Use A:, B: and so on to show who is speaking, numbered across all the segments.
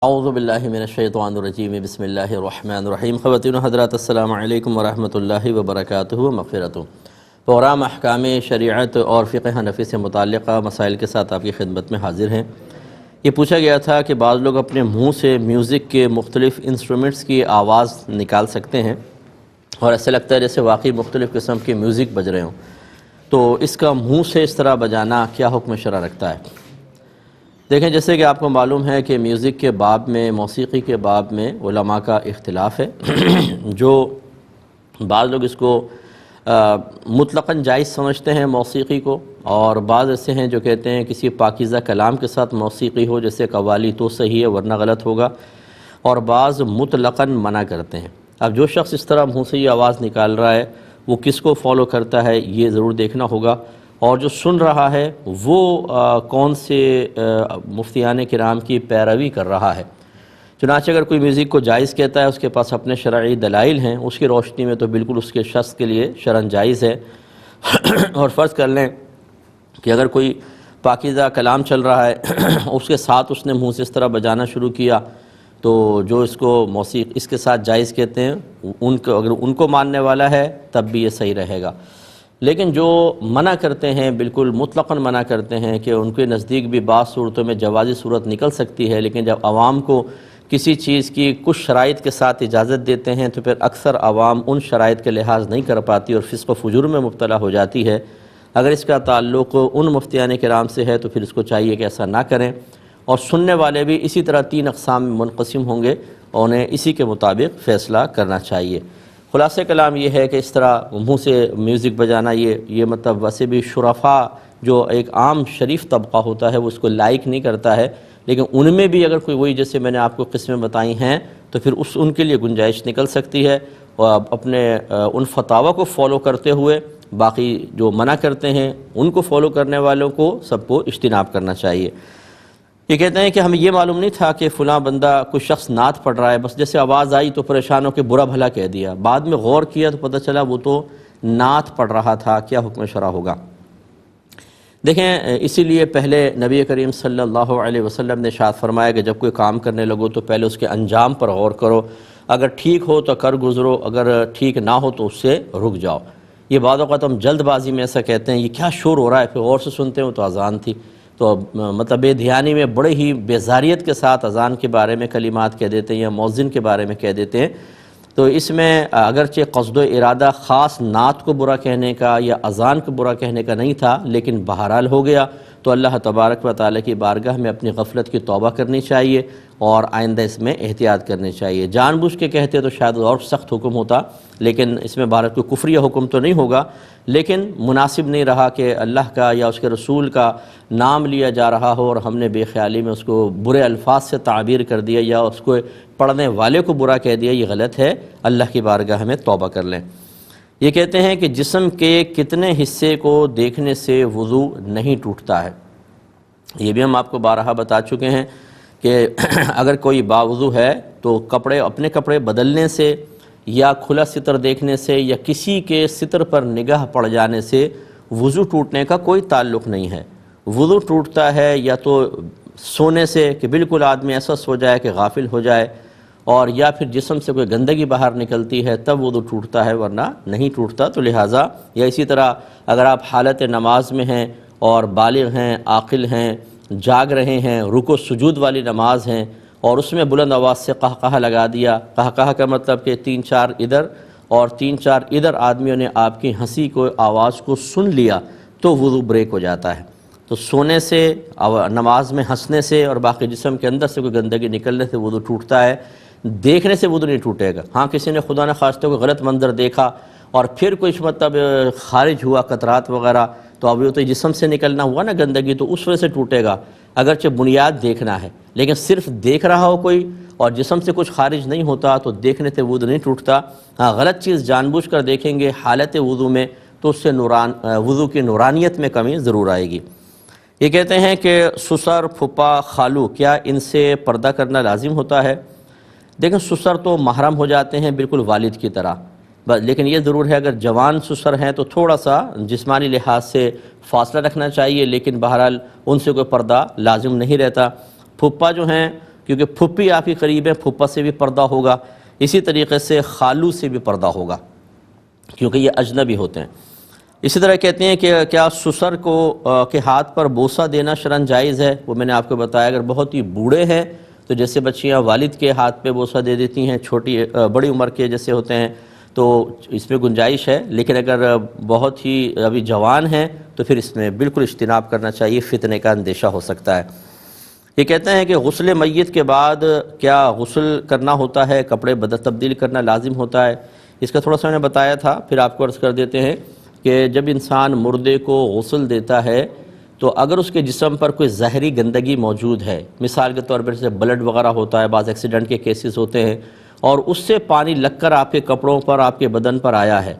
A: اعوذ باللہ من الشیطان الرجیم بسم اللہ الرحمن الرحیم۔ خواتین و حضرات السلام علیکم ورحمۃ اللہ وبرکاتہ و مغفرتہ۔ پروگرام احکام شریعت اور فقہ حنفی سے متعلقہ مسائل کے ساتھ آپ کی خدمت میں حاضر ہیں۔ یہ پوچھا گیا تھا کہ بعض لوگ اپنے منہ سے میوزک کے مختلف انسٹرومنٹس کی آواز نکال سکتے ہیں اور ایسا لگتا ہے جیسے واقعی مختلف قسم کے میوزک بج رہے ہوں، تو اس کا منہ سے اس طرح بجانا کیا حکم شرع رکھتا ہے؟ دیکھیں، جیسے کہ آپ کو معلوم ہے کہ میوزک کے باب میں، موسیقی کے باب میں علماء کا اختلاف ہے۔ جو بعض لوگ اس کو مطلقاً جائز سمجھتے ہیں موسیقی کو، اور بعض ایسے ہیں جو کہتے ہیں کسی پاکیزہ کلام کے ساتھ موسیقی ہو جیسے قوالی تو صحیح ہے ورنہ غلط ہوگا، اور بعض مطلقاً منع کرتے ہیں۔ اب جو شخص اس طرح منہ سے یہ آواز نکال رہا ہے وہ کس کو فالو کرتا ہے یہ ضرور دیکھنا ہوگا، اور جو سن رہا ہے وہ کون سے مفتیان کرام کی پیروی کر رہا ہے۔ چنانچہ اگر کوئی میوزک کو جائز کہتا ہے، اس کے پاس اپنے شرعی دلائل ہیں، اس کی روشنی میں تو بالکل اس کے شخص کے لیے شرعاً جائز ہے۔ اور فرض کر لیں کہ اگر کوئی پاکیزہ کلام چل رہا ہے اس کے ساتھ اس نے منہ سے اس طرح بجانا شروع کیا، تو جو اس کو موسیقی اس کے ساتھ جائز کہتے ہیں اگر ان کو ماننے والا ہے تب بھی یہ صحیح رہے گا۔ لیکن جو منع کرتے ہیں، بالکل مطلقاً منع کرتے ہیں کہ ان کے نزدیک بھی بعض صورتوں میں جوازی صورت نکل سکتی ہے، لیکن جب عوام کو کسی چیز کی کچھ شرائط کے ساتھ اجازت دیتے ہیں تو پھر اکثر عوام ان شرائط کے لحاظ نہیں کر پاتی اور فسق و فجور میں مبتلا ہو جاتی ہے۔ اگر اس کا تعلق ان مفتیان کرام سے ہے تو پھر اس کو چاہیے کہ ایسا نہ کریں، اور سننے والے بھی اسی طرح 3 اقسام میں منقسم ہوں گے اور انہیں اسی کے مطابق فیصلہ کرنا چاہیے۔ خلاصہ کلام یہ ہے کہ اس طرح منہ سے میوزک بجانا یہ مطلب ویسے بھی شرفاء جو ایک عام شریف طبقہ ہوتا ہے وہ اس کو لائک نہیں کرتا ہے، لیکن ان میں بھی اگر کوئی وہی جیسے میں نے آپ کو قسمیں بتائی ہیں تو پھر ان کے لیے گنجائش نکل سکتی ہے، اور اپنے ان فتاوی کو فالو کرتے ہوئے باقی جو منع کرتے ہیں ان کو فالو کرنے والوں کو سب کو اجتناب کرنا چاہیے۔ یہ کہتے ہیں کہ ہمیں یہ معلوم نہیں تھا کہ فلاں بندہ کوئی شخص نعت پڑھ رہا ہے، بس جیسے آواز آئی تو پریشان ہو کے برا بھلا کہہ دیا، بعد میں غور کیا تو پتہ چلا وہ تو نعت پڑھ رہا تھا، کیا حکم شرع ہوگا؟ دیکھیں، اسی لیے پہلے نبی کریم صلی اللہ علیہ وسلم نے ارشاد فرمایا کہ جب کوئی کام کرنے لگو تو پہلے اس کے انجام پر غور کرو، اگر ٹھیک ہو تو کر گزرو، اگر ٹھیک نہ ہو تو اس سے رک جاؤ۔ یہ بعض اوقات ہم جلد بازی میں ایسا کہتے ہیں یہ کیا شور ہو رہا ہے، پھر غور سے سنتے ہو تو اذان تھی، تو مطلب بے دھیانی میں بڑے ہی بیزاریت کے ساتھ اذان کے بارے میں کلمات کہہ دیتے ہیں یا مؤذن کے بارے میں کہہ دیتے ہیں۔ تو اس میں اگرچہ قصد و ارادہ خاص نعت کو برا کہنے کا یا اذان کو برا کہنے کا نہیں تھا، لیکن بہرحال ہو گیا، تو اللہ تبارک و تعالیٰ کی بارگاہ میں اپنی غفلت کی توبہ کرنی چاہیے اور آئندہ اس میں احتیاط کرنی چاہیے۔ جان بوجھ کے کہتے تو شاید اور سخت حکم ہوتا، لیکن اس میں بھارت کو کفری حکم تو نہیں ہوگا، لیکن مناسب نہیں رہا کہ اللہ کا یا اس کے رسول کا نام لیا جا رہا ہو اور ہم نے بے خیالی میں اس کو برے الفاظ سے تعبیر کر دیا یا اس کو پڑھنے والے کو برا کہہ دیا، یہ غلط ہے، اللہ کی بارگاہ میں توبہ کر لیں۔ یہ کہتے ہیں کہ جسم کے کتنے حصے کو دیکھنے سے وضو نہیں ٹوٹتا ہے؟ یہ بھی ہم آپ کو بارہا بتا چکے ہیں کہ اگر کوئی باوضو ہے تو اپنے کپڑے بدلنے سے یا کھلا ستر دیکھنے سے یا کسی کے ستر پر نگاہ پڑ جانے سے وضو ٹوٹنے کا کوئی تعلق نہیں ہے۔ وضو ٹوٹتا ہے یا تو سونے سے کہ بالکل آدمی ایسا سو جائے کہ غافل ہو جائے، اور یا پھر جسم سے کوئی گندگی باہر نکلتی ہے تب وضو ٹوٹتا ہے، ورنہ نہیں ٹوٹتا۔ تو لہٰذا یا اسی طرح اگر آپ حالت نماز میں ہیں اور بالغ ہیں، عاقل ہیں، جاگ رہے ہیں، رکوع سجود والی نماز ہیں اور اس میں بلند آواز سے قہقہہ لگا دیا، قہقہہ کا مطلب کہ 3-4 ادھر اور 3-4 ادھر آدمیوں نے آپ کی ہنسی کو آواز کو سن لیا تو وضو بریک ہو جاتا ہے۔ تو سونے سے، نماز میں ہنسنے سے اور باقی جسم کے اندر سے کوئی گندگی نکلنے سے وضو ٹوٹتا ہے، دیکھنے سے وضو نہیں ٹوٹے گا۔ ہاں کسی نے خدا نہ خواستہ کوئی غلط منظر دیکھا اور پھر کچھ مطلب خارج ہوا قطرات وغیرہ، تو اب یہ تو جسم سے نکلنا ہوا نا گندگی، تو اس وجہ سے ٹوٹے گا، اگرچہ بنیاد دیکھنا ہے، لیکن صرف دیکھ رہا ہو کوئی اور جسم سے کچھ خارج نہیں ہوتا تو دیکھنے سے وضو نہیں ٹوٹتا۔ ہاں غلط چیز جان بوجھ کر دیکھیں گے حالت وضو میں تو اس سے وضو کی نورانیت میں کمی ضرور آئے گی۔ یہ کہتے ہیں کہ سسر، پھپھا، خالو، کیا ان سے پردہ کرنا لازم ہوتا ہے؟ دیکھیں، سسر تو محرم ہو جاتے ہیں بالکل والد کی طرح، لیکن یہ ضرور ہے اگر جوان سسر ہیں تو تھوڑا سا جسمانی لحاظ سے فاصلہ رکھنا چاہیے، لیکن بہرحال ان سے کوئی پردہ لازم نہیں رہتا۔ پھپھا جو ہیں کیونکہ پھپھی آپ کی قریب ہے، پھپھا سے بھی پردہ ہوگا، اسی طریقے سے خالو سے بھی پردہ ہوگا کیونکہ یہ اجنبی ہوتے ہیں۔ اسی طرح کہتے ہیں کہ کیا سسر کو کے ہاتھ پر بوسہ دینا شرعاً جائز ہے؟ وہ میں نے آپ کو بتایا اگر بہت ہی بوڑھے ہیں تو جیسے بچیاں والد کے ہاتھ پہ بوسہ دے دیتی ہیں، بڑی عمر کے جیسے ہوتے ہیں تو اس میں گنجائش ہے، لیکن اگر بہت ہی ابھی جوان ہیں تو پھر اس میں بالکل اجتناب کرنا چاہیے، فتنے کا اندیشہ ہو سکتا ہے۔ یہ کہتے ہیں کہ غسل میت کے بعد کیا غسل کرنا ہوتا ہے، کپڑے تبدیل کرنا لازم ہوتا ہے؟ اس کا تھوڑا سا میں نے بتایا تھا، پھر آپ کو عرض کر دیتے ہیں کہ جب انسان مردے کو غسل دیتا ہے تو اگر اس کے جسم پر کوئی زہری گندگی موجود ہے، مثال کے طور پر جیسے بلڈ وغیرہ ہوتا ہے، بعض ایکسیڈنٹ کے کیسز ہوتے ہیں، اور اس سے پانی لگ کر آپ کے کپڑوں پر، آپ کے بدن پر آیا ہے،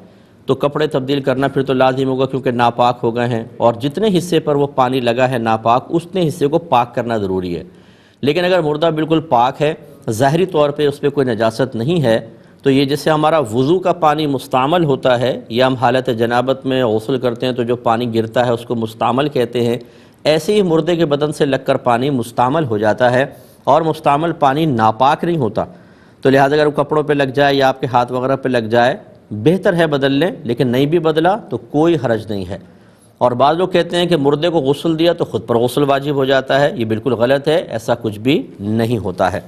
A: تو کپڑے تبدیل کرنا پھر تو لازم ہوگا کیونکہ ناپاک ہو گئے ہیں، اور جتنے حصے پر وہ پانی لگا ہے ناپاک، اتنے حصے کو پاک کرنا ضروری ہے۔ لیکن اگر مردہ بالکل پاک ہے، ظاہری طور پہ اس پہ کوئی نجاست نہیں ہے، تو یہ جیسے ہمارا وضو کا پانی مستعمل ہوتا ہے یا ہم حالت جنابت میں غسل کرتے ہیں تو جو پانی گرتا ہے اس کو مستعمل کہتے ہیں، ایسے ہی مردے کے بدن سے لگ کر پانی مستعمل ہو جاتا ہے، اور مستعمل پانی ناپاک نہیں ہوتا، تو لہٰذا اگر وہ کپڑوں پہ لگ جائے یا آپ کے ہاتھ وغیرہ پہ لگ جائے بہتر ہے بدل لیں، لیکن نہیں بھی بدلا تو کوئی حرج نہیں ہے۔ اور بعض لوگ کہتے ہیں کہ مردے کو غسل دیا تو خود پر غسل واجب ہو جاتا ہے، یہ بالکل غلط ہے، ایسا کچھ بھی نہیں ہوتا ہے۔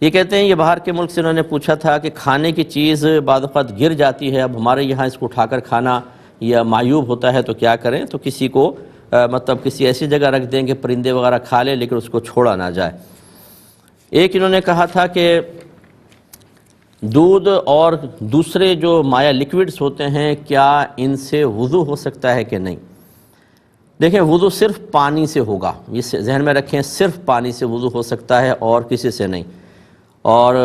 A: یہ کہتے ہیں یہ باہر کے ملک سے انہوں نے پوچھا تھا کہ کھانے کی چیز بعض اوقات گر جاتی ہے، اب ہمارے یہاں اس کو اٹھا کر کھانا یا معیوب ہوتا ہے تو کیا کریں؟ تو کسی کو مطلب کسی ایسی جگہ رکھ دیں کہ پرندے وغیرہ کھا لیں لیکن اس کو چھوڑا نہ جائے۔ ایک انہوں نے کہا تھا کہ دودھ اور دوسرے جو مائع لیکوڈز ہوتے ہیں کیا ان سے وضو ہو سکتا ہے کہ نہیں؟ دیکھیں وضو صرف پانی سے ہوگا، یہ ذہن میں رکھیں، صرف پانی سے وضو ہو سکتا ہے اور کسی سے نہیں۔ اور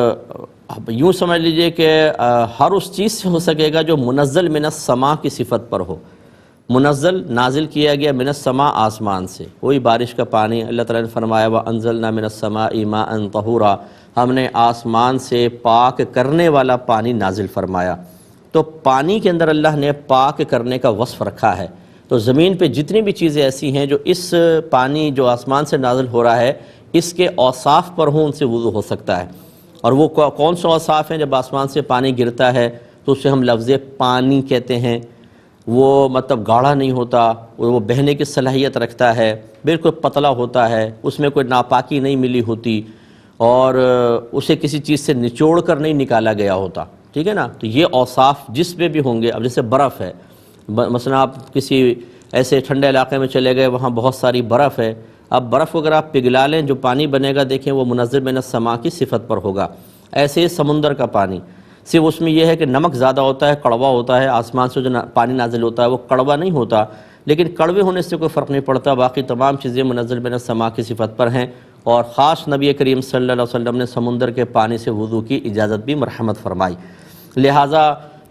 A: یوں سمجھ لیجئے کہ ہر اس چیز سے ہو سکے گا جو منزل من السماء کی صفت پر ہو، منزل نازل کیا گیا من السماء آسمان سے، وہی بارش کا پانی، اللہ تعالیٰ نے فرمایا وَأَنزَلْنَا مِنَ السَّمَاءِ مَاءً طَهُورًا، ہم نے آسمان سے پاک کرنے والا پانی نازل فرمایا۔ تو پانی کے اندر اللہ نے پاک کرنے کا وصف رکھا ہے، تو زمین پہ جتنی بھی چیزیں ایسی ہیں جو اس پانی جو آسمان سے نازل ہو رہا ہے اس کے اوصاف پر ہوں، ان سے وضو ہو سکتا ہے۔ اور وہ کون سے اوصاف ہیں؟ جب آسمان سے پانی گرتا ہے تو اسے ہم لفظ پانی کہتے ہیں، وہ مطلب گاڑھا نہیں ہوتا، وہ بہنے کی صلاحیت رکھتا ہے، بالکل پتلا ہوتا ہے، اس میں کوئی ناپاکی نہیں ملی ہوتی، اور اسے کسی چیز سے نچوڑ کر نہیں نکالا گیا ہوتا، ٹھیک ہے نا؟ تو یہ اوصاف جس میں بھی ہوں گے، اب جیسے برف ہے، مثلا آپ کسی ایسے ٹھنڈے علاقے میں چلے گئے، وہاں بہت ساری برف ہے، اب برف اگر آپ پگھلا لیں جو پانی بنے گا دیکھیں وہ منزل من السماء کی صفت پر ہوگا۔ ایسے ہی سمندر کا پانی، صرف اس میں یہ ہے کہ نمک زیادہ ہوتا ہے، کڑوا ہوتا ہے، آسمان سے جو پانی نازل ہوتا ہے وہ کڑوا نہیں ہوتا، لیکن کڑوے ہونے سے کوئی فرق نہیں پڑتا، باقی تمام چیزیں منزل من السماء کی صفت پر ہیں۔ اور خاص نبی کریم صلی اللہ علیہ وسلم نے سمندر کے پانی سے وضو کی اجازت بھی مرحمت فرمائی، لہٰذا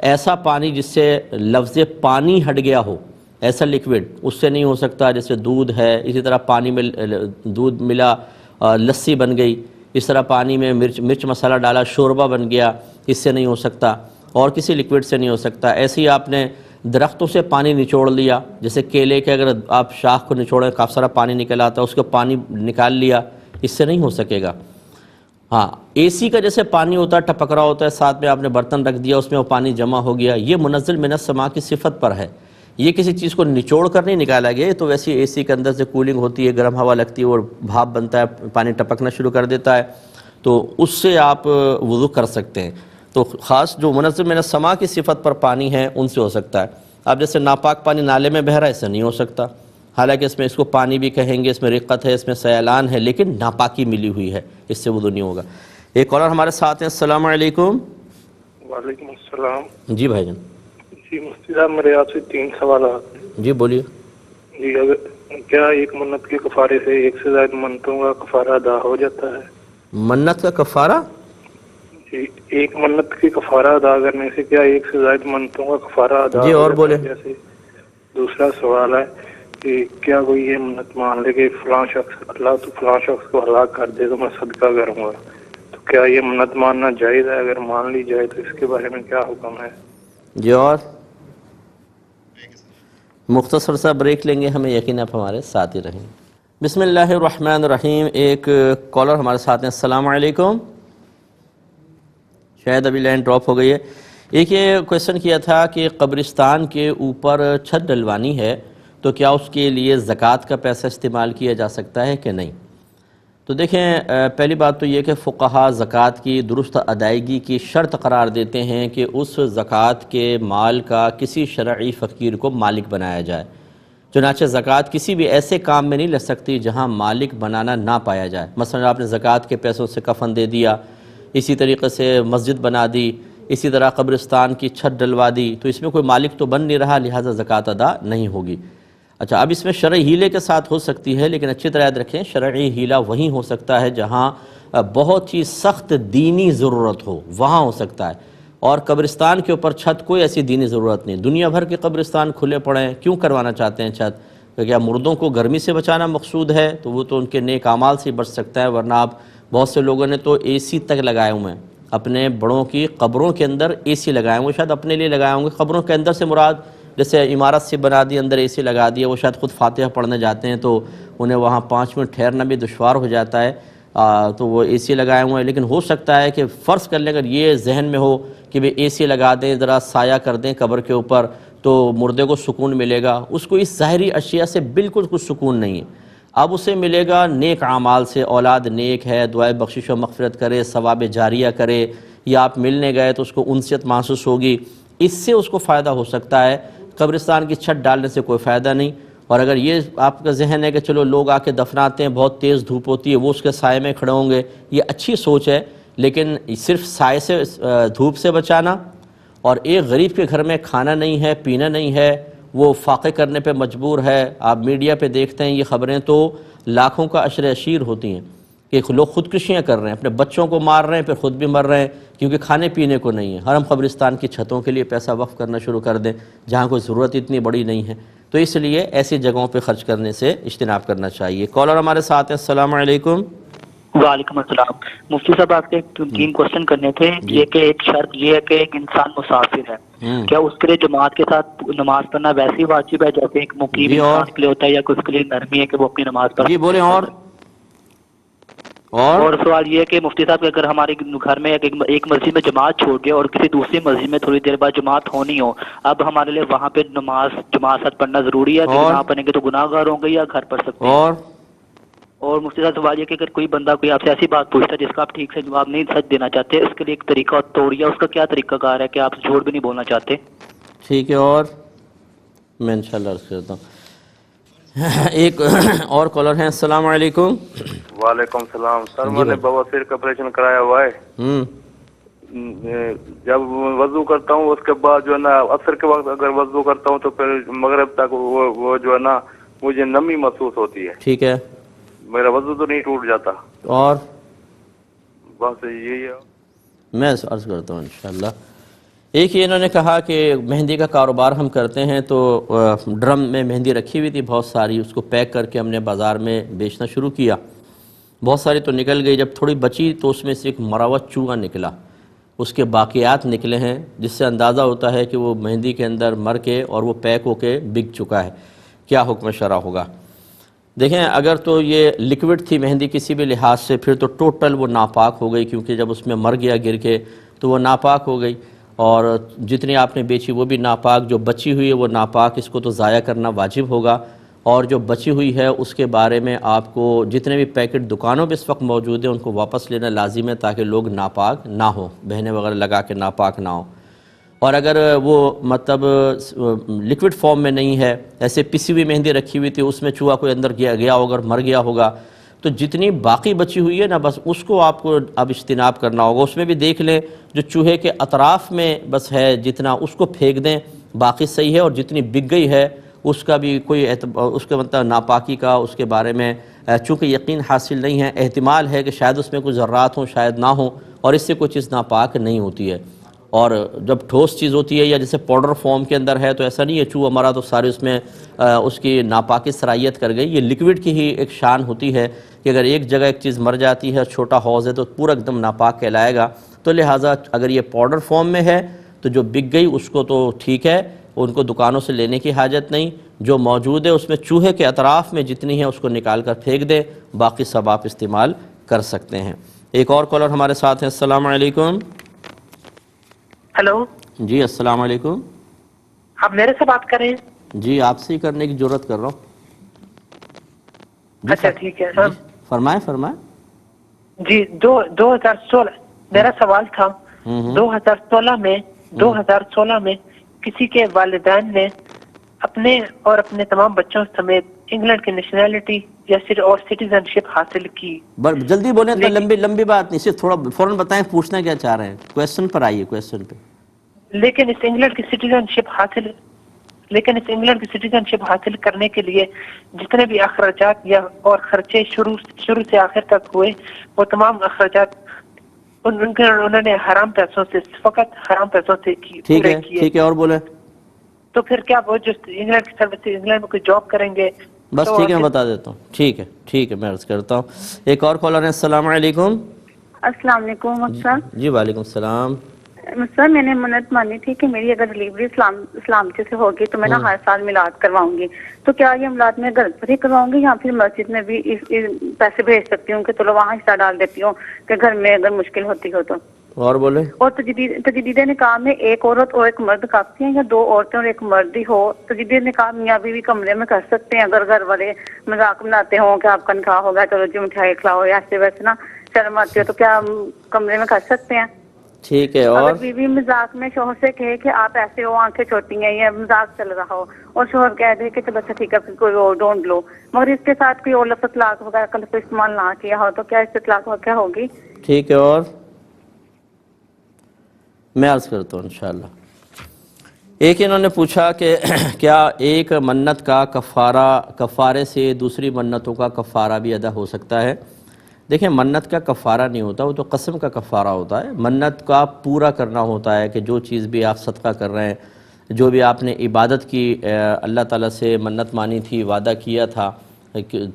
A: ایسا پانی جس سے لفظ پانی ہٹ گیا ہو، ایسا لیکوڈ اس سے نہیں ہو سکتا، جیسے دودھ ہے، اسی طرح پانی میں دودھ ملا لسی بن گئی، اس طرح پانی میں مرچ مسالہ ڈالا شوربہ بن گیا، اس سے نہیں ہو سکتا، اور کسی لیکوڈ سے نہیں ہو سکتا۔ ایسے ہی آپ نے درختوں سے پانی نچوڑ لیا، جیسے کیلے کے اگر آپ شاخ کو نچوڑیں کافی سارا پانی نکل آتا ہے، اس کو پانی نکال لیا، اس سے نہیں ہو سکے گا۔ ہاں اے سی کا جیسے پانی ہوتا ہے ٹپک رہا ہوتا ہے، ساتھ میں آپ نے برتن رکھ دیا اس میں وہ پانی جمع ہو گیا، یہ منزل من السماء کی صفت پر ہے، یہ کسی چیز کو نچوڑ کر نہیں نکالا گیا، تو ویسے اے سی کے اندر سے کولنگ ہوتی ہے، گرم ہوا لگتی ہے اور بھاپ بنتا ہے، پانی ٹپکنا شروع کر دیتا ہے، تو اس سے آپ وضو کر سکتے ہیں۔ تو خاص جو منزل من السماء کی صفت پر پانی ہے ان سے ہو سکتا ہے۔ اب جیسے ناپاک پانی نالے میں بہہ رہا ہے، اس سے نہیں ہو سکتا، حالانکہ اس میں اس کو پانی بھی کہیں گے، اس میں رقت ہے، اس میں سیلان ہے، لیکن ناپاکی ملی ہوئی ہے، اس سے وضو نہیں ہوگا۔ ایک کالر ہمارے ساتھ ہیں، السلام علیکم۔
B: وعلیکم السلام۔
A: جی بھائی جان۔
B: جی مفتی صاحب میرے آپ سے 3 سوالات ہیں۔
A: جی بولیے۔
B: جی اگر کیا ایک منت کے کفارے سے ایک سے زائد منتوں کا کفارہ ادا ہو جاتا ہے؟
A: منت کا کفارہ؟
B: جی ایک منت کی کفارہ ادا کرنے سے کیا ایک سے زائد منتوں کا کفارہ ادا
A: جی
B: ہو
A: اور
B: جاتا
A: بولے۔
B: ہے؟ جیسے دوسرا سوال ہے کہ کیا کوئی یہ منت مان لے کہ فلاں شخص اللہ تو فلاں شخص کو ہلاک کر دے تو میں صدقہ کروں گا، تو کیا یہ منت ماننا جائز ہے؟ اگر مان لی جائے تو اس کے بارے میں کیا حکم ہے؟
A: جی اور مختصر سا بریک لیں گے، ہمیں یقین آپ ہمارے ساتھ ہی رہیں۔ بسم اللہ الرحمن الرحیم. ایک کالر ہمارے ساتھ ہیں. السلام علیکم. شاید ابھی لائن ڈراپ ہو گئی ہے. ایک یہ کویشچن کیا تھا کہ قبرستان کے اوپر چھت ڈلوانی ہے تو کیا اس کے لیے زکوٰۃ کا پیسہ استعمال کیا جا سکتا ہے کہ نہیں؟ تو دیکھیں، پہلی بات تو یہ کہ فقہا زکوٰۃ کی درست ادائیگی کی شرط قرار دیتے ہیں کہ اس زکوٰۃ کے مال کا کسی شرعی فقیر کو مالک بنایا جائے. چنانچہ زکوٰۃ کسی بھی ایسے کام میں نہیں لگ سکتی جہاں مالک بنانا نہ پایا جائے. مثلا آپ نے زکوٰۃ کے پیسوں سے کفن دے دیا، اسی طریقے سے مسجد بنا دی، اسی طرح قبرستان کی چھت ڈلوا دی، تو اس میں کوئی مالک تو بن نہیں رہا، لہٰذا زکوٰۃ ادا نہیں ہوگی. اچھا، اب اس میں شرعی ہیلے کے ساتھ ہو سکتی ہے، لیکن اچھی طرح یاد رکھیں شرعی ہیلہ وہیں ہو سکتا ہے جہاں بہت ہی سخت دینی ضرورت ہو، وہاں ہو سکتا ہے. اور قبرستان کے اوپر چھت کوئی ایسی دینی ضرورت نہیں. دنیا بھر کے قبرستان کھلے پڑے ہیں، کیوں کروانا چاہتے ہیں چھت؟ کیا مردوں کو گرمی سے بچانا مقصود ہے؟ تو وہ تو ان کے نیک اعمال سے بچ سکتا ہے، ورنہ آپ بہت سے لوگوں نے تو اے سی تک لگائے ہوئے ہیں اپنے بڑوں کی قبروں کے اندر. اے سی لگائے ہوئے، شاید اپنے لیے لگائے ہوں گے. قبروں کے اندر سے مراد جیسے عمارت سے بنا دی، اندر اے سی لگا دیا، وہ شاید خود فاتحہ پڑھنے جاتے ہیں تو انہیں وہاں 5 منٹ ٹھہرنا بھی دشوار ہو جاتا ہے، تو وہ اے سی لگائے ہوئے ہیں. لیکن ہو سکتا ہے کہ فرض کر لیں اگر یہ ذہن میں ہو کہ بھئی اے سی لگا دیں، ذرا سایہ کر دیں قبر کے اوپر تو مردے کو سکون ملے گا. اس کو اس ظاہری اشیاء سے بالکل کچھ سکون نہیں ہے. اب اسے ملے گا نیک اعمال سے. اولاد نیک ہے، دعائے بخشش و مغفرت کرے، ثواب جاریہ کرے، یا آپ ملنے گئے تو اس کو انسیت محسوس ہوگی، اس سے اس کو فائدہ ہو سکتا ہے. قبرستان کی چھت ڈالنے سے کوئی فائدہ نہیں. اور اگر یہ آپ کا ذہن ہے کہ چلو لوگ آ کے دفناتے ہیں، بہت تیز دھوپ ہوتی ہے، وہ اس کے سائے میں کھڑے ہوں گے، یہ اچھی سوچ ہے، لیکن صرف سائے سے دھوپ سے بچانا، اور ایک غریب کے گھر میں کھانا نہیں ہے، پینا نہیں ہے، وہ فاقے کرنے پہ مجبور ہے. آپ میڈیا پہ دیکھتے ہیں یہ خبریں تو لاکھوں کا عشر اشیر ہوتی ہیں کہ لوگ خودکشیاں کر رہے ہیں، اپنے بچوں کو مار رہے ہیں، پھر خود بھی مر رہے ہیں کیونکہ کھانے پینے کو نہیں ہے. ہر ہم قبرستان کی چھتوں کے لیے پیسہ وقف کرنا شروع کر دیں جہاں کوئی ضرورت اتنی بڑی نہیں ہے. تو اس لیے ایسی جگہوں پہ خرچ کرنے سے اجتناب کرنا چاہیے. کالر ہمارے ساتھ ہیں. السلام علیکم.
C: وعلیکم السلام. مفتی صاحب آپ سے 3 کوشچن کرنے تھے. یہ کہ ایک شرط یہ ہے کہ ایک انسان مسافر ہے، کیا اس کے لیے جماعت کے ساتھ نماز پڑھنا ویسے ہی واجب ہے جیسے ایک مقیم انسان کے لیے ہوتا ہے، یا اس کے لیے نرمی ہے کہ وہ اپنی نماز پڑھ؟
A: جی بولیں.
C: اور سوال یہ ہے کہ مفتی صاحب اگر ہمارے گھر میں ایک مسجد میں جماعت چھوڑ گئے اور کسی دوسری مسجد میں تھوڑی دیر بعد جماعت ہونی ہو، اب ہمارے لیے وہاں پہ جماعت ساتھ پڑھنا ضروری ہے کہ نہ پڑھیں گے تو گناہ گار ہوں گے، یا گھر پڑھ سکتے ہیں؟ اور مفتی صاحب سوال یہ کہ اگر کوئی بندہ کوئی آپ سے ایسی بات پوچھتا ہے جس کا آپ ٹھیک سے جواب نہیں سچ دینا چاہتے، اس کے لیے ایک طریقہ توڑیا، اس کا کیا طریقہ کار ہے کہ آپ جھوٹ بھی نہیں بولنا چاہتے؟
A: ٹھیک ہے. اور میں انشاءاللہ عرض کرتا ہوں. ایک اور کالر ہیں. السلام علیکم.
B: وعلیکم السلام. سر میں نے بواسیر کا آپریشن کرایا ہوا ہے. جب وضو کرتا ہوں اس کے بعد جو ہے نا عصر کے وقت اگر وضو کرتا ہوں تو پھر مغرب تک وہ جو ہے نا مجھے نمی محسوس ہوتی ہے.
A: ٹھیک ہے.
B: میرا وضو تو نہیں ٹوٹ جاتا.
A: اور
B: بس یہی ہے.
A: میں عرض کرتا ہوں انشاءاللہ. ایک یہ انہوں نے کہا کہ مہندی کا کاروبار ہم کرتے ہیں تو ڈرم میں مہندی رکھی ہوئی تھی بہت ساری، اس کو پیک کر کے ہم نے بازار میں بیچنا شروع کیا. بہت ساری تو نکل گئی، جب تھوڑی بچی تو اس میں سے ایک مرا ہوا چوہا نکلا، اس کے باقیات نکلے ہیں جس سے اندازہ ہوتا ہے کہ وہ مہندی کے اندر مر کے اور وہ پیک ہو کے بک چکا ہے. کیا حکم شرع ہوگا؟ دیکھیں، اگر تو یہ لیکوڈ تھی مہندی کسی بھی لحاظ سے پھر تو ٹوٹل وہ ناپاک ہو گئی، کیونکہ جب اس میں مر گیا گر کے تو وہ ناپاک ہو گئی، اور جتنی آپ نے بیچی وہ بھی ناپاک، جو بچی ہوئی ہے وہ ناپاک، اس کو تو ضائع کرنا واجب ہوگا. اور جو بچی ہوئی ہے اس کے بارے میں آپ کو جتنے بھی پیکٹ دکانوں پہ اس وقت موجود ہیں ان کو واپس لینا لازم ہے تاکہ لوگ ناپاک نہ ہوں، بہنے وغیرہ لگا کے ناپاک نہ ہوں. اور اگر وہ مطلب لیکوڈ فارم میں نہیں ہے، ایسے پسی ہوئی مہندی رکھی ہوئی تھی، اس میں چوہا کوئی اندر گیا ہوگا، مر گیا ہوگا، تو جتنی باقی بچی ہوئی ہے نا بس اس کو آپ کو اب اجتناب کرنا ہوگا. اس میں بھی دیکھ لیں جو چوہے کے اطراف میں بس ہے جتنا اس کو پھینک دیں، باقی صحیح ہے. اور جتنی بک گئی ہے اس کا بھی کوئی اس کے مطلب ناپاکی کا اس کے بارے میں چونکہ یقین حاصل نہیں ہے، احتمال ہے کہ شاید اس میں کچھ ذرات ہوں شاید نہ ہوں، اور اس سے کوئی چیز ناپاک نہیں ہوتی ہے. اور جب ٹھوس چیز ہوتی ہے یا جیسے پاؤڈر فارم کے اندر ہے تو ایسا نہیں ہے چوہا مرا تو سارے اس میں اس کی ناپاکی صلاحیت کر گئی. یہ لیکوڈ کی ہی ایک شان ہوتی ہے کہ اگر ایک جگہ ایک چیز مر جاتی ہے، چھوٹا حوض ہے تو پورا ایک دم ناپاک کہلائے گا. تو لہٰذا اگر یہ پاؤڈر فارم میں ہے تو جو بک گئی اس کو تو ٹھیک ہے، ان کو دکانوں سے لینے کی حاجت نہیں، جو موجود ہے اس میں چوہے کے اطراف میں جتنی ہے اس کو نکال کر پھینک دیں، باقی سب آپ استعمال کر سکتے ہیں۔ ایک اور کالر ہمارے ساتھ ہیں۔ السلام علیکم۔
D: ہلو
A: جی السلام علیکم۔
D: آپ میرے سے بات کر رہے ہیں؟
A: جی آپ سے ہی کرنے کی جرات کر رہا ہوں۔
D: اچھا ٹھیک ہے سر،
A: فرمائیں فرمائیں۔
D: جی 2016 میرا سوال تھا، 2016 میں کسی کے والدین نے اپنے اور اپنے تمام بچوں سمیت انگلینڈ کی نیشنلٹی یا اور سٹیزن شپ حاصل کی۔
A: جلدی بولیں، اتنا لمبی بات نہیں، صرف تھوڑا فوراً بتائیں پوچھنا کیا چاہ رہے ہیں، کویسچن پر آئیے، کویسچن پہ۔
D: لیکن اس انگلینڈ کی سٹیزن شپ حاصل کرنے کے لیے جتنے بھی اخراجات یا اور خرچے شروع سے آخر تک ہوئے، وہ تمام اخراجات انہوں نے حرام پیسوں سے پورے کیے۔
A: ٹھیک ہے اور بولیں۔
D: تو پھر کیا وہ جو انگلینڈ کی سروس انگلینڈ میں کوئی جاب کریں گے؟
A: بس ٹھیک ہے میں بتا دیتا ہوں۔ ٹھیک ہے میں عرض کرتا ہوں۔ ایک اور کالر ہے۔ السلام علیکم۔
E: السلام علیکم سر۔
A: جی وعلیکم السلام۔
E: سر میں نے منت مانی تھی کہ میری اگر ڈلیوری اسلامتی سے ہوگی تو میں ہر سال میلاد کرواؤں گی، تو کیا یہ میلاد میں گھر پر ہی کرواؤں گی یا پھر مسجد میں بھی پیسے بھیج سکتی ہوں کہ چلو وہاں حصہ ڈال دیتی ہوں کہ گھر میں اگر مشکل ہوتی ہو تو؟
A: اور بولے۔
E: اور تجدید نکاح میں ایک عورت اور ایک مرد کافی ہیں یا 2 عورتیں اور ایک مرد ہی ہو؟ تجدید نکاح میاں بیوی کمرے میں کر سکتے ہیں اگر گھر والے مذاق بناتے ہوں کہ آپ کا نکاح ہوگا چلو جی مٹھائی کھلاؤ، ایسے ویسے نا شرم آتی ہے، تو کیا کمرے میں کر سکتے ہیں؟
A: ٹھیک ہے۔ اور
E: اگر بیوی مذاق میں شوہر سے کہے کہ آپ ایسے ہو، آنکھیں چھوٹی ہیں، یہ مذاق چل رہا ہو، اور شوہر کہہ دے کہ چلو اچھا ٹھیک ہے پھر کوئی اور ڈھونڈ لو، مگر اس کے ساتھ کوئی اور لفظ طلاق وغیرہ کا لفظ استعمال نہ کیا ہو، تو کیا اس سے طلاق کیا ہوگی؟
A: ٹھیک ہے اور میں عرض کرتا ہوں انشاءاللہ۔ ایک انہوں نے پوچھا کہ کیا ایک منت کا کفارے سے دوسری منتوں کا کفارہ بھی ادا ہو سکتا ہے؟ دیکھیں منت کا کفارہ نہیں ہوتا، وہ تو قسم کا کفارہ ہوتا ہے۔ منت کا پورا کرنا ہوتا ہے کہ جو چیز بھی آپ صدقہ کر رہے ہیں، جو بھی آپ نے عبادت کی، اللہ تعالیٰ سے منت مانی تھی، وعدہ کیا تھا،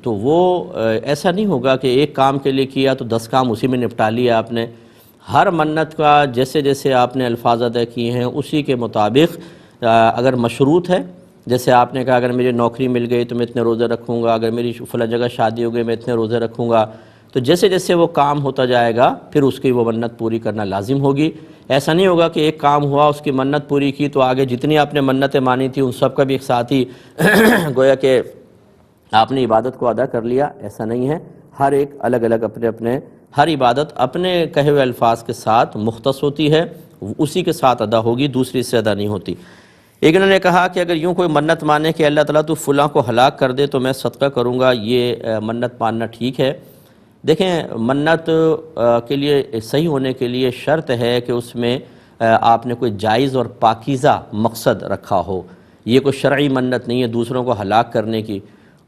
A: تو وہ ایسا نہیں ہوگا کہ ایک کام کے لیے کیا تو 10 کام اسی میں نپٹا لیا آپ نے۔ ہر منت کا جیسے آپ نے الفاظ ادا کیے ہیں اسی کے مطابق اگر مشروط ہے، جیسے آپ نے کہا اگر مجھے نوکری مل گئی تو میں اتنے روزے رکھوں گا، اگر میری فلاں جگہ شادی ہو گئی میں اتنے روزے رکھوں گا، تو جیسے وہ کام ہوتا جائے گا پھر اس کی وہ منت پوری کرنا لازم ہوگی۔ ایسا نہیں ہوگا کہ ایک کام ہوا اس کی منت پوری کی تو آگے جتنی آپ نے منتیں مانی تھی ان سب کا بھی ایک ساتھ ہی گویا کہ آپ نے عبادت کو ادا کر لیا، ایسا نہیں ہے۔ ہر ایک الگ اپنے ہر عبادت اپنے کہے ہوئے الفاظ کے ساتھ مختص ہوتی ہے، اسی کے ساتھ ادا ہوگی، دوسری سے ادا نہیں ہوتی۔ ایک انہوں نے کہا کہ اگر یوں کوئی منت مانے کہ اللہ تعالیٰ تو فلاں کو ہلاک کر دے تو میں صدقہ کروں گا، یہ منت ماننا ٹھیک ہے؟ دیکھیں منت کے لیے صحیح ہونے کے لیے شرط ہے کہ اس میں آپ نے کوئی جائز اور پاکیزہ مقصد رکھا ہو، یہ کوئی شرعی منت نہیں ہے دوسروں کو ہلاک کرنے کی۔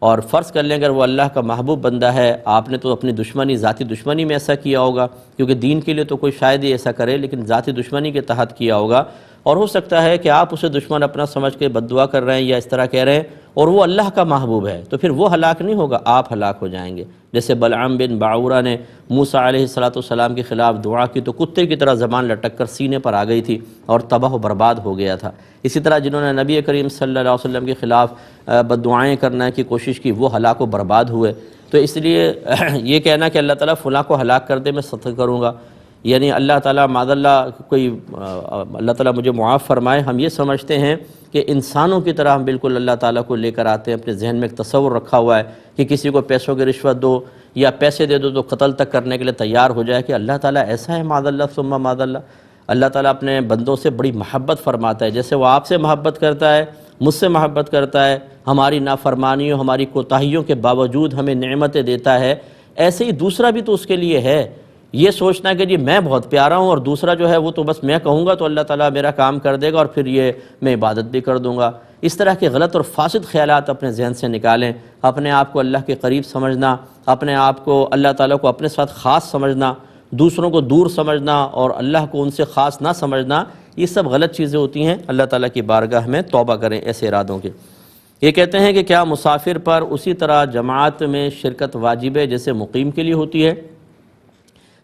A: اور فرض کر لیں اگر وہ اللہ کا محبوب بندہ ہے، آپ نے تو اپنی ذاتی دشمنی میں ایسا کیا ہوگا، کیونکہ دین کے لیے تو کوئی شاید ہی ایسا کرے، لیکن ذاتی دشمنی کے تحت کیا ہوگا، اور ہو سکتا ہے کہ آپ اسے دشمن اپنا سمجھ کے بد دعا کر رہے ہیں یا اس طرح کہہ رہے ہیں، اور وہ اللہ کا محبوب ہے تو پھر وہ ہلاک نہیں ہوگا، آپ ہلاک ہو جائیں گے۔ جیسے بلعام بن باعورہ نے موسیٰ علیہ السلام کے خلاف دعا کی تو کتے کی طرح زبان لٹک کر سینے پر آ گئی تھی اور تباہ و برباد ہو گیا تھا۔ اسی طرح جنہوں نے نبی کریم صلی اللہ علیہ وسلم کے خلاف بد دعائیں کرنے کی کوشش کی وہ ہلاک و برباد ہوئے۔ تو اس لیے یہ کہنا کہ اللہ تعالیٰ فلاں کو ہلاک کر دے میں صدقہ کروں گا، یعنی اللہ تعالیٰ معاذ اللہ اللہ تعالیٰ مجھے معاف فرمائے، ہم یہ سمجھتے ہیں کہ انسانوں کی طرح ہم بالکل اللہ تعالیٰ کو لے کر آتے ہیں، اپنے ذہن میں ایک تصور رکھا ہوا ہے کہ کسی کو پیسوں کی رشوت دو یا پیسے دے دو تو قتل تک کرنے کے لیے تیار ہو جائے، کہ اللہ تعالیٰ ایسا ہے معاذ اللہ ثم معاذ اللہ۔ اللہ تعالیٰ اپنے بندوں سے بڑی محبت فرماتا ہے، جیسے وہ آپ سے محبت کرتا ہے، مجھ سے محبت کرتا ہے، ہماری نافرمانیوں ہماری کوتاہیوں کے باوجود ہمیں نعمتیں دیتا ہے، ایسے ہی دوسرا بھی تو اس کے لیے ہے۔ یہ سوچنا کہ جی میں بہت پیارا ہوں اور دوسرا جو ہے وہ تو بس میں کہوں گا تو اللہ تعالیٰ میرا کام کر دے گا اور پھر یہ میں عبادت بھی کر دوں گا، اس طرح کے غلط اور فاسد خیالات اپنے ذہن سے نکالیں۔ اپنے آپ کو اللہ کے قریب سمجھنا، اپنے آپ کو اللہ تعالیٰ کو اپنے ساتھ خاص سمجھنا، دوسروں کو دور سمجھنا اور اللہ کو ان سے خاص نہ سمجھنا، یہ سب غلط چیزیں ہوتی ہیں۔ اللہ تعالیٰ کی بارگاہ میں توبہ کریں ایسے ارادوں کے۔ یہ کہتے ہیں کہ کیا مسافر پر اسی طرح جماعت میں شرکت واجب ہے جیسے مقیم کے لیے ہوتی ہے؟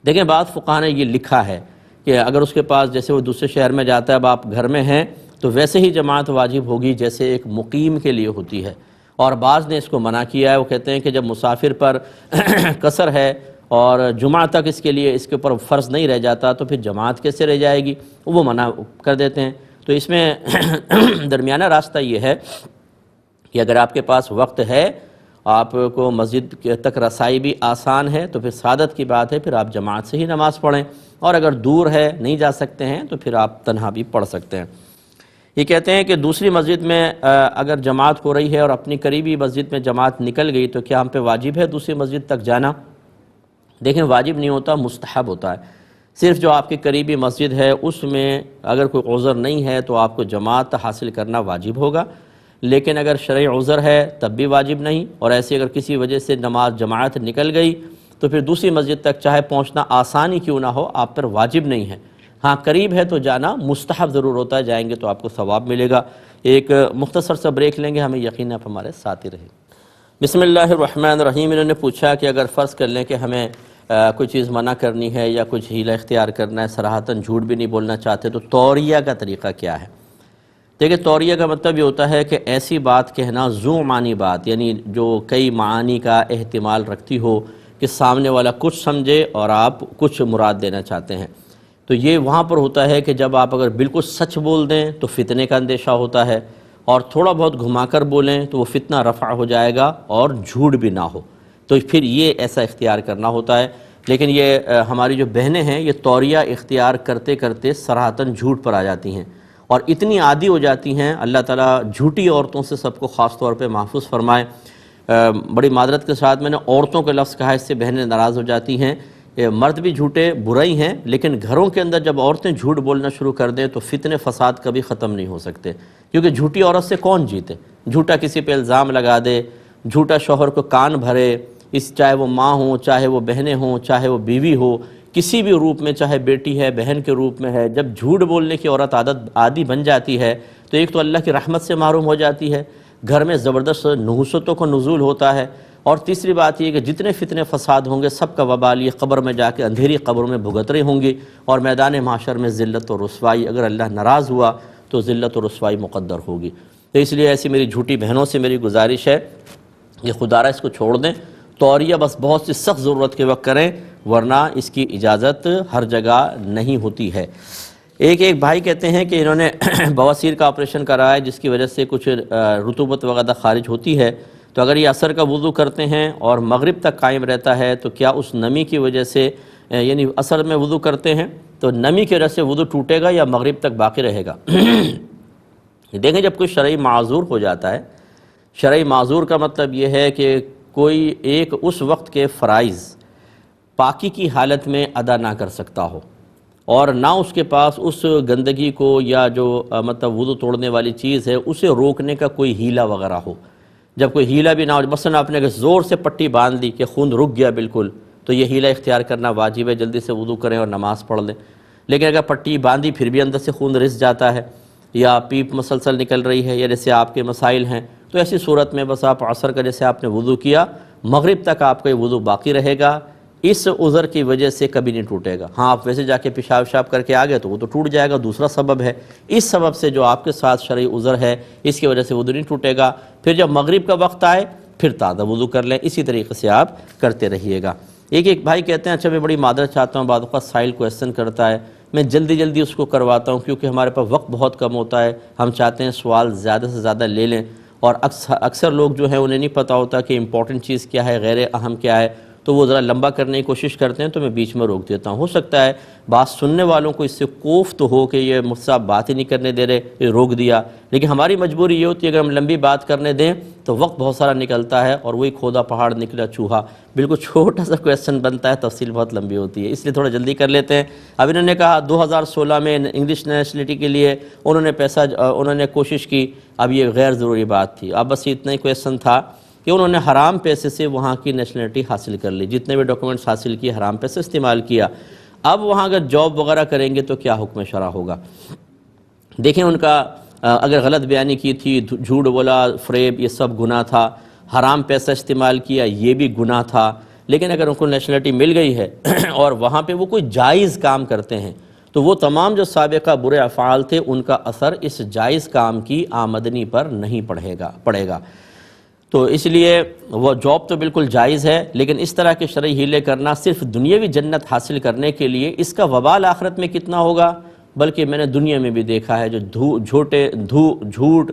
A: دیکھیں بعض فقہاء نے یہ لکھا ہے کہ اگر اس کے پاس جیسے وہ دوسرے شہر میں جاتا ہے، اب آپ گھر میں ہیں تو ویسے ہی جماعت واجب ہوگی جیسے ایک مقیم کے لیے ہوتی ہے۔ اور بعض نے اس کو منع کیا ہے، وہ کہتے ہیں کہ جب مسافر پر قصر ہے اور جمعہ تک اس کے لیے اس کے اوپر فرض نہیں رہ جاتا تو پھر جماعت کیسے رہ جائے گی، وہ منع کر دیتے ہیں۔ تو اس میں درمیانہ راستہ یہ ہے کہ اگر آپ کے پاس وقت ہے، آپ کو مسجد تک رسائی بھی آسان ہے، تو پھر سعادت کی بات ہے، پھر آپ جماعت سے ہی نماز پڑھیں، اور اگر دور ہے نہیں جا سکتے ہیں تو پھر آپ تنہا بھی پڑھ سکتے ہیں۔ یہ کہتے ہیں کہ دوسری مسجد میں اگر جماعت ہو رہی ہے اور اپنی قریبی مسجد میں جماعت نکل گئی تو کیا ہم پہ واجب ہے دوسری مسجد تک جانا؟ دیکھیں، واجب نہیں ہوتا، مستحب ہوتا ہے۔ صرف جو آپ کی قریبی مسجد ہے اس میں اگر کوئی عذر نہیں ہے تو آپ کو جماعت حاصل کرنا واجب ہوگا، لیکن اگر شرعی عذر ہے تب بھی واجب نہیں، اور ایسی اگر کسی وجہ سے نماز جماعت نکل گئی تو پھر دوسری مسجد تک چاہے پہنچنا آسانی کیوں نہ ہو آپ پر واجب نہیں ہے۔ ہاں قریب ہے تو جانا مستحب ضرور ہوتا ہے، جائیں گے تو آپ کو ثواب ملے گا۔ ایک مختصر سا بریک لیں گے، ہمیں یقین آپ ہمارے ساتھ ہی رہیں۔ بسم اللہ الرحمن الرحیم۔ انہوں نے پوچھا کہ اگر فرض کر لیں کہ ہمیں کوئی چیز منع کرنی ہے یا کچھ حیلہ اختیار کرنا ہے، صراحتاً جھوٹ بھی نہیں بولنا چاہتے، تو توریہ کا طریقہ کیا ہے؟ دیکھیں، توریہ کا مطلب یہ ہوتا ہے کہ ایسی بات کہنا، ذو معنی بات، یعنی جو کئی معانی کا احتمال رکھتی ہو کہ سامنے والا کچھ سمجھے اور آپ کچھ مراد دینا چاہتے ہیں۔ تو یہ وہاں پر ہوتا ہے کہ جب آپ اگر بالکل سچ بول دیں تو فتنے کا اندیشہ ہوتا ہے، اور تھوڑا بہت گھما کر بولیں تو وہ فتنہ رفع ہو جائے گا اور جھوٹ بھی نہ ہو، تو پھر یہ ایسا اختیار کرنا ہوتا ہے۔ لیکن یہ ہماری جو بہنیں ہیں یہ توریہ اختیار کرتے کرتے صراحتاً جھوٹ پر آ جاتی ہیں، اور اتنی عادی ہو جاتی ہیں، اللہ تعالیٰ جھوٹی عورتوں سے سب کو خاص طور پہ محفوظ فرمائے۔ بڑی معذرت کے ساتھ میں نے عورتوں کے لفظ کہا، اس سے بہنیں ناراض ہو جاتی ہیں۔ مرد بھی جھوٹے برے ہی ہیں، لیکن گھروں کے اندر جب عورتیں جھوٹ بولنا شروع کر دیں تو فتنے فساد کبھی ختم نہیں ہو سکتے، کیونکہ جھوٹی عورت سے کون جیتے؟ جھوٹا کسی پہ الزام لگا دے، جھوٹا شوہر کو کان بھرے، چاہے وہ ماں ہوں، چاہے وہ بہنیں ہوں، چاہے وہ بیوی ہو، کسی بھی روپ میں، چاہے بیٹی ہے، بہن کے روپ میں ہے، جب جھوٹ بولنے کی عورت عادی بن جاتی ہے تو ایک تو اللہ کی رحمت سے محروم ہو جاتی ہے، گھر میں زبردست نحوستوں کو نزول ہوتا ہے، اور تیسری بات یہ کہ جتنے فتنے فساد ہوں گے سب کا وبال یہ قبر میں جا کے اندھیری قبر میں بھگت رہی ہوں گی، اور میدان محشر میں ذلت و رسوائی، اگر اللہ ناراض ہوا تو ذلت و رسوائی مقدر ہوگی۔ تو اس لیے ایسی میری جھوٹی بہنوں سے میری گزارش ہے کہ خدا را اس کو چھوڑ دیں، توریہ بس بہت سی سخت ضرورت کے وقت کریں، ورنہ اس کی اجازت ہر جگہ نہیں ہوتی ہے۔ ایک بھائی کہتے ہیں کہ انہوں نے بواسیر کا آپریشن کرایا ہے جس کی وجہ سے کچھ رطوبت وغیرہ خارج ہوتی ہے، تو اگر یہ عصر کا وضو کرتے ہیں اور مغرب تک قائم رہتا ہے تو کیا اس نمی کی وجہ سے، یعنی عصر میں وضو کرتے ہیں تو نمی کی وجہ سے وضو ٹوٹے گا یا مغرب تک باقی رہے گا؟ دیکھیں، جب کوئی شرعی معذور ہو جاتا ہے، شرعی معذور کا مطلب یہ ہے کہ کوئی ایک اس وقت کے فرائض پاکی کی حالت میں ادا نہ کر سکتا ہو، اور نہ اس کے پاس اس گندگی کو یا جو مطلب وضو توڑنے والی چیز ہے اسے روکنے کا کوئی ہیلہ وغیرہ ہو۔ جب کوئی ہیلہ بھی نہ ہو، مثلا آپ نے اگر زور سے پٹی باندھ دی کہ خون رک گیا بالکل، تو یہ ہیلہ اختیار کرنا واجب ہے، جلدی سے وضو کریں اور نماز پڑھ لیں۔ لیکن اگر پٹی باندھی پھر بھی اندر سے خون رس جاتا ہے، یا پیپ مسلسل نکل رہی ہے، یا جیسے آپ کے مسائل ہیں، تو ایسی صورت میں بس آپ عصر کا جیسے آپ نے وضو کیا، مغرب تک آپ کا یہ وضو باقی رہے گا، اس عذر کی وجہ سے کبھی نہیں ٹوٹے گا۔ ہاں، آپ ویسے جا کے پیشاب کر کے آ گئے تو وہ تو ٹوٹ جائے گا، دوسرا سبب ہے، اس سبب سے جو آپ کے ساتھ شرعی عذر ہے اس کی وجہ سے وضو نہیں ٹوٹے گا۔ پھر جب مغرب کا وقت آئے پھر تازہ وضو کر لیں، اسی طریقے سے آپ کرتے رہیے گا۔ ایک بھائی کہتے ہیں، اچھا میں بڑی معذرت چاہتا ہوں، بعض اوقات سائل کویسچن کرتا ہے، میں جلدی اس کو کرواتا ہوں کیونکہ ہمارے پاس وقت بہت کم ہوتا ہے، ہم چاہتے ہیں سوال زیادہ سے زیادہ لے لیں، اور اکثر لوگ جو ہیں انہیں نہیں پتہ ہوتا کہ امپورٹنٹ چیز کیا ہے، غیر اہم کیا ہے، تو وہ ذرا لمبا کرنے کی کوشش کرتے ہیں تو میں بیچ میں روک دیتا ہوں۔ ہو سکتا ہے بات سننے والوں کو اس سے کوفت ہو کہ یہ مجھ سے آپ بات ہی نہیں کرنے دے رہے، یہ روک دیا، لیکن ہماری مجبوری یہ ہوتی ہے اگر ہم لمبی بات کرنے دیں تو وقت بہت سارا نکلتا ہے، اور وہی کھودا پہاڑ نکلا چوہا، بالکل چھوٹا سا کویسچن بنتا ہے، تفصیل بہت لمبی ہوتی ہے، اس لیے تھوڑا جلدی کر لیتے ہیں۔ اب انہوں نے کہا 2016 میں انگلش نیشنلٹی کے لیے انہوں نے کوشش کی، اب یہ غیر ضروری بات تھی، اب بس اتنا ہی کویسچن تھا کہ انہوں نے حرام پیسے سے وہاں کی نیشنلٹی حاصل کر لی، جتنے بھی ڈاکومنٹس حاصل کیے حرام پیسے استعمال کیا، اب وہاں اگر جاب وغیرہ کریں گے تو کیا حکم شرع ہوگا؟ دیکھیں، ان کا اگر غلط بیانی کی تھی، جھوٹ بولا، فریب، یہ سب گناہ تھا، حرام پیسہ استعمال کیا یہ بھی گناہ تھا، لیکن اگر ان کو نیشنلٹی مل گئی ہے اور وہاں پہ وہ کوئی جائز کام کرتے ہیں تو وہ تمام جو سابقہ برے افعال تھے ان کا اثر اس جائز کام کی آمدنی پر نہیں پڑے گا۔ تو اس لیے وہ جاب تو بالکل جائز ہے، لیکن اس طرح کے شرعی ہیلے کرنا صرف دنیاوی جنت حاصل کرنے کے لیے، اس کا وبال آخرت میں کتنا ہوگا، بلکہ میں نے دنیا میں بھی دیکھا ہے جو جھوٹ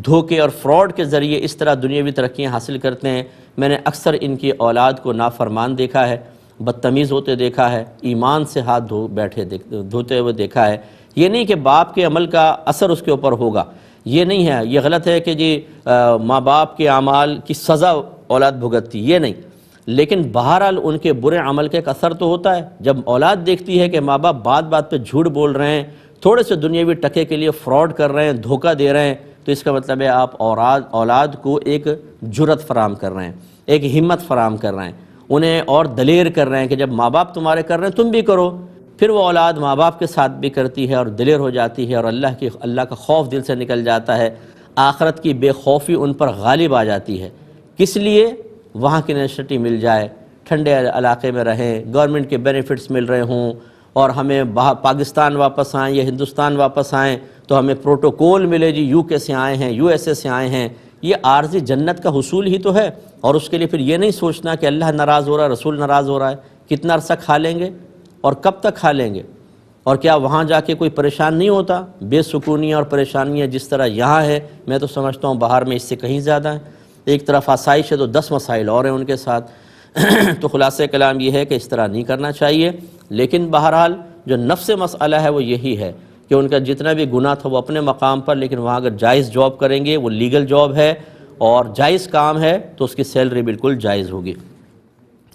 A: دھوکے اور فراڈ کے ذریعے اس طرح دنیاوی ترقیاں حاصل کرتے ہیں، میں نے اکثر ان کی اولاد کو نافرمان دیکھا ہے، بدتمیز ہوتے دیکھا ہے، ایمان سے ہاتھ دھوتے ہوئے دیکھا ہے۔ یہ نہیں کہ باپ کے عمل کا اثر اس کے اوپر ہوگا، یہ نہیں ہے، یہ غلط ہے کہ جی ماں باپ کے اعمال کی سزا اولاد بھگتتی، یہ نہیں، لیکن بہرحال ان کے برے عمل کا ایک اثر تو ہوتا ہے۔ جب اولاد دیکھتی ہے کہ ماں باپ بات بات پہ جھوٹ بول رہے ہیں، تھوڑے سے دنیاوی ٹکے کے لیے فراڈ کر رہے ہیں، دھوکہ دے رہے ہیں، تو اس کا مطلب ہے آپ اولاد کو ایک جرت فراہم کر رہے ہیں، ایک ہمت فراہم کر رہے ہیں، انہیں اور دلیر کر رہے ہیں کہ جب ماں باپ تمہارے کر رہے ہیں تم بھی کرو۔ پھر وہ اولاد ماں باپ کے ساتھ بھی کرتی ہے اور دلیر ہو جاتی ہے، اور اللہ کا خوف دل سے نکل جاتا ہے، آخرت کی بے خوفی ان پر غالب آ جاتی ہے۔ کس لیے؟ وہاں کی نیشنلٹی مل جائے، ٹھنڈے علاقے میں رہیں، گورنمنٹ کے بینیفٹس مل رہے ہوں، اور ہمیں پاکستان واپس آئیں یا ہندوستان واپس آئیں تو ہمیں پروٹوکول ملے جی یو کے سے آئے ہیں، یو ایس اے سے آئے ہیں۔ یہ عارضی جنت کا حصول ہی تو ہے، اور اس کے لیے پھر یہ نہیں سوچنا کہ اللہ ناراض ہو رہا ہے، رسول ناراض ہو رہا ہے۔ کتنا عرصہ کھا لیں گے اور کب تک کھا لیں گے؟ اور کیا وہاں جا کے کوئی پریشان نہیں ہوتا؟ بے سکونیاں اور پریشانیاں جس طرح یہاں ہے، میں تو سمجھتا ہوں باہر میں اس سے کہیں زیادہ ہیں۔ ایک طرف آسائش ہے تو 10 مسائل اور ہیں ان کے ساتھ۔ تو خلاصہ کلام یہ ہے کہ اس طرح نہیں کرنا چاہیے، لیکن بہرحال جو نفس مسئلہ ہے وہ یہی ہے کہ ان کا جتنا بھی گناہ تھا وہ اپنے مقام پر، لیکن وہاں اگر جائز جاب کریں گے، وہ لیگل جاب ہے اور جائز کام ہے، تو اس کی سیلری بالکل جائز ہوگی۔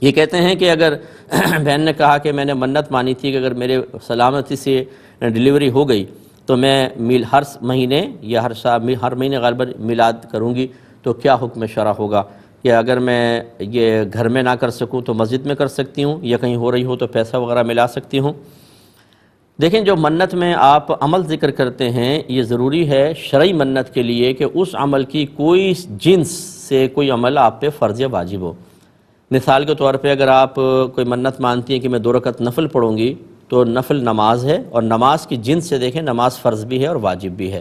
A: یہ کہتے ہیں کہ اگر بہن نے کہا کہ میں نے منت مانی تھی کہ اگر میرے سلامتی سے ڈیلیوری ہو گئی تو میں ہر مہینے یا ہر مہینے غالباً میلاد کروں گی، تو کیا حکم شرع ہوگا؟ کہ اگر میں یہ گھر میں نہ کر سکوں تو مسجد میں کر سکتی ہوں، یا کہیں ہو رہی ہو تو پیسہ وغیرہ ملا سکتی ہوں؟ دیکھیں، جو منت میں آپ عمل ذکر کرتے ہیں یہ ضروری ہے شرعی منت کے لیے کہ اس عمل کی کوئی جنس سے کوئی عمل آپ پہ فرض یا واجب ہو۔ مثال کے طور پہ اگر آپ کوئی منت مانتی ہیں کہ میں 2 رکعت نفل پڑھوں گی، تو نفل نماز ہے، اور نماز کی جنس سے دیکھیں نماز فرض بھی ہے اور واجب بھی ہے۔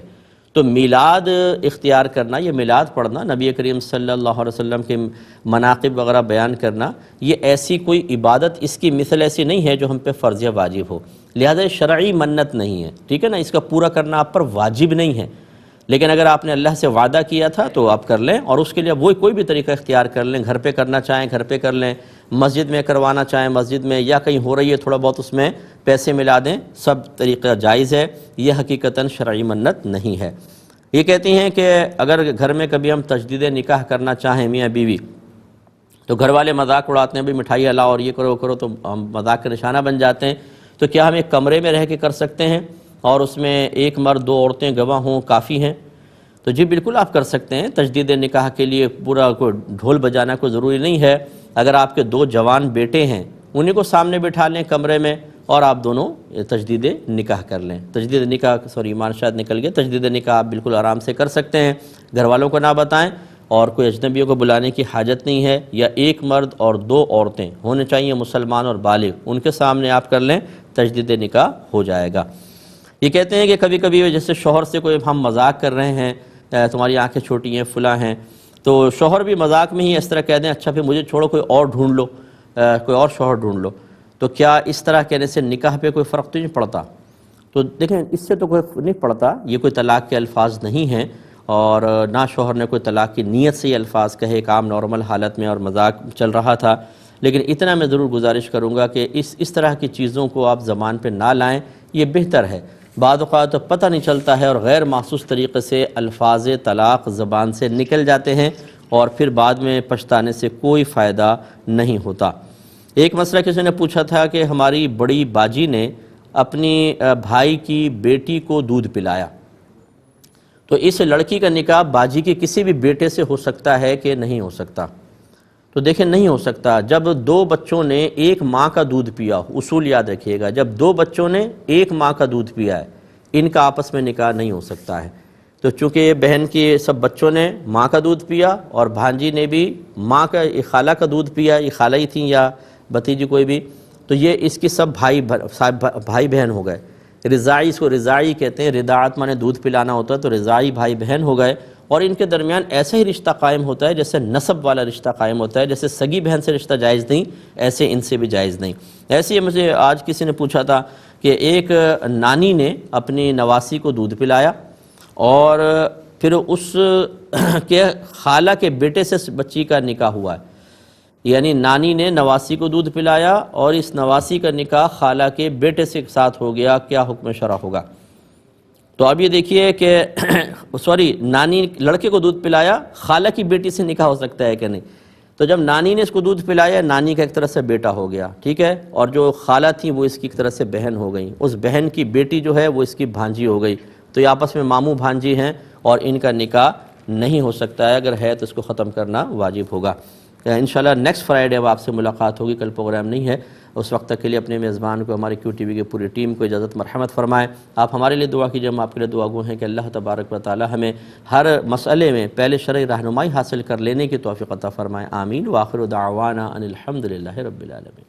A: تو میلاد اختیار کرنا، یہ میلاد پڑھنا، نبی کریم صلی اللہ علیہ وسلم کے مناقب وغیرہ بیان کرنا، یہ ایسی کوئی عبادت، اس کی مثل ایسی نہیں ہے جو ہم پہ فرض یا واجب ہو، لہذا شرعی منت نہیں ہے، ٹھیک ہے نا، اس کا پورا کرنا آپ پر واجب نہیں ہے۔ لیکن اگر آپ نے اللہ سے وعدہ کیا تھا تو آپ کر لیں، اور اس کے لیے وہ کوئی بھی طریقہ اختیار کر لیں، گھر پہ کرنا چاہیں گھر پہ کر لیں، مسجد میں کروانا چاہیں مسجد میں، یا کہیں ہو رہی ہے تھوڑا بہت اس میں پیسے ملا دیں، سب طریقہ جائز ہے، یہ حقیقتاً شرعی منت نہیں ہے۔ یہ کہتی ہیں کہ اگر گھر میں کبھی ہم تجدید نکاح کرنا چاہیں میاں بیوی، تو گھر والے مذاق اڑاتے ہیں، بھی مٹھائی لاؤ اور یہ کرو کرو، تو ہم مذاق کا نشانہ بن جاتے ہیں، تو کیا ہم ایک کمرے میں رہ کے کر سکتے ہیں اور اس میں ایک مرد 2 عورتیں گواہ ہوں کافی ہیں؟ تو جی بالکل آپ کر سکتے ہیں۔ تجدید نکاح کے لیے پورا کوئی ڈھول بجانا کوئی ضروری نہیں ہے۔ اگر آپ کے 2 جوان بیٹے ہیں، انہیں کو سامنے بٹھا لیں کمرے میں اور آپ دونوں تجدید نکاح کر لیں۔ تجدید نکاح ایمان شاید نکل گیا، تجدید نکاح آپ بالکل آرام سے کر سکتے ہیں، گھر والوں کو نہ بتائیں، اور کوئی اجنبیوں کو بلانے کی حاجت نہیں ہے، یا ایک مرد اور 2 عورتیں ہونے چاہیے مسلمان اور بالغ، ان کے سامنے آپ کر لیں، تجدید نکاح ہو جائے گا۔ یہ کہتے ہیں کہ کبھی کبھی جیسے شوہر سے کوئی ہم مذاق کر رہے ہیں، تمہاری آنکھیں چھوٹی ہیں فلاں ہیں، تو شوہر بھی مذاق میں ہی اس طرح کہہ دیں اچھا پھر مجھے چھوڑو کوئی اور ڈھونڈ لو، کوئی اور شوہر ڈھونڈ لو، تو کیا اس طرح کہنے سے نکاح پہ کوئی فرق تو نہیں پڑتا؟ تو دیکھیں اس سے تو کوئی نہیں پڑتا، یہ کوئی طلاق کے الفاظ نہیں ہیں، اور نہ شوہر نے کوئی طلاق کی نیت سے یہ الفاظ کہے، ایک عام نارمل حالت میں اور مذاق چل رہا تھا۔ لیکن اتنا میں ضرور گزارش کروں گا کہ اس طرح کی چیزوں کو آپ زبان پہ نہ لائیں، یہ بہتر ہے۔ بعض اوقات تو پتہ نہیں چلتا ہے اور غیر محسوس طریقے سے الفاظ طلاق زبان سے نکل جاتے ہیں، اور پھر بعد میں پچھتانے سے کوئی فائدہ نہیں ہوتا۔ ایک مسئلہ کسی نے پوچھا تھا کہ ہماری بڑی باجی نے اپنی بھائی کی بیٹی کو دودھ پلایا، تو اس لڑکی کا نکاح باجی کے کسی بھی بیٹے سے ہو سکتا ہے کہ نہیں ہو سکتا؟ تو دیکھیں نہیں ہو سکتا۔ جب 2 بچوں نے ایک ماں کا دودھ پیا، اصول یاد رکھیے گا، جب 2 بچوں نے ایک ماں کا دودھ پیا ہے، ان کا آپس میں نکاح نہیں ہو سکتا ہے۔ تو چونکہ یہ بہن کے سب بچوں نے ماں کا دودھ پیا اور بھانجی نے بھی ماں کا خالہ کا دودھ پیا، یہ خالہ ہی تھیں یا بھتیجی کوئی بھی، تو یہ اس کی سب بھائی بہن ہو گئے، رضاعی، اس کو رضاعی کہتے ہیں، رضاعت مانے دودھ پلانا ہوتا ہے، تو رضاعی بھائی بہن ہو گئے، اور ان کے درمیان ایسا ہی رشتہ قائم ہوتا ہے جیسے نسب والا رشتہ قائم ہوتا ہے، جیسے سگی بہن سے رشتہ جائز نہیں، ایسے ان سے بھی جائز نہیں۔ ایسے ہی مجھے آج کسی نے پوچھا تھا کہ ایک نانی نے اپنی نواسی کو دودھ پلایا، اور پھر اس کے خالہ کے بیٹے سے بچی کا نکاح ہوا ہے، یعنی نانی نے نواسی کو دودھ پلایا اور اس نواسی کا نکاح خالہ کے بیٹے سے ساتھ ہو گیا، کیا حکم شرع ہوگا؟ تو اب یہ دیکھیے کہ نانی لڑکے کو دودھ پلایا، خالہ کی بیٹی سے نکاح ہو سکتا ہے کہ نہیں؟ تو جب نانی نے اس کو دودھ پلایا، نانی کا ایک طرح سے بیٹا ہو گیا، ٹھیک ہے، اور جو خالہ تھی وہ اس کی ایک طرح سے بہن ہو گئی، اس بہن کی بیٹی جو ہے وہ اس کی بھانجی ہو گئی، تو یہ آپس میں ماموں بھانجی ہیں اور ان کا نکاح نہیں ہو سکتا ہے، اگر ہے تو اس کو ختم کرنا واجب ہوگا۔ انشاءاللہ نیکسٹ فرائیڈے اب آپ سے ملاقات ہوگی، کل پروگرام نہیں ہے، اس وقت تک کے لیے اپنے میزبان کو، ہماری کیو ٹی وی کی پوری ٹیم کو اجازت مرحمت فرمائیں۔ آپ ہمارے لیے دعا کیجئے، ہم آپ کے لیے دعا گو ہیں کہ اللہ تبارک و تعالی ہمیں ہر مسئلے میں پہلے شرعی رہنمائی حاصل کر لینے کی توفیق عطا فرمائیں، آمین۔ وآخر دعوانا ان الحمد للہ رب العالمین۔